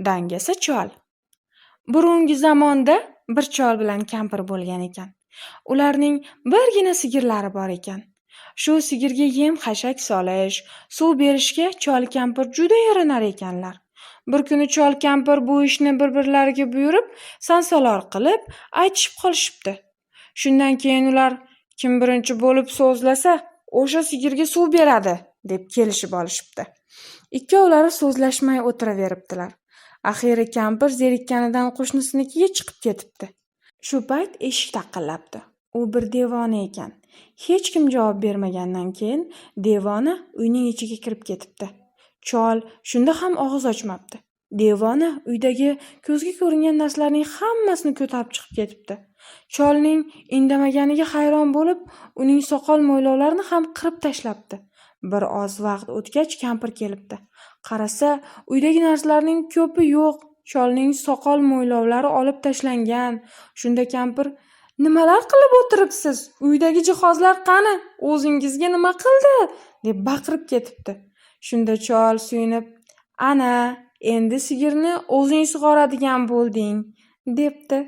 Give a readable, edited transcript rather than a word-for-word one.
Dangasa chol. Burungi zamonda bir chol bilan kampir bo'lgan ekan. Ularning birgina sigirlari bor ekan. Shu sigirga yem-xashak solish, suv berishga chol kampir juda yaranar ekanlar. Bir kuni chol kampir bu ishni bir-birlariga buyurib, sansalor qilib aytishib qolishibdi. Shundan keyin ular kim birinchi bo'lib so'zlasa, o'sha sigirga suv beradi deb kelishib olishibdi. Ikkovlari so'zlashmay o'tiraveribdilar. Axiri kampir zerikkanidan qo'shnisinikiga chiqib ketibdi. Shu payt eshik taqillabdi. U bir devona ekan. Hech kim javob bermagandan keyin devona uyning ichiga kirib ketibdi. Chol shunda ham og'iz ochmabdi. Devona uydagi ko'zga ko'ringan narsalarning hammasini ko'tarib chiqib ketibdi. Cholning indamaganiga hayron bo'lib, uning soqol mo'ylovlarini ham qirib tashlabdi. Bir oz vaqt o'tgach kampir kelibdi. Qarasa, uydagi narsalarning ko'pi yo'q. Cholning soqol mo'ylovlari olib tashlangan. Shunda kampir: "Nimalar qilib o'tiribsiz? Uydagi jihozlar qani? O'zingizga nima qildi?" deb baqirib ketibdi. Shunda chol suyunib: "Ana, endi sigirni o'zing sug'oradigan bo'lding", debdi.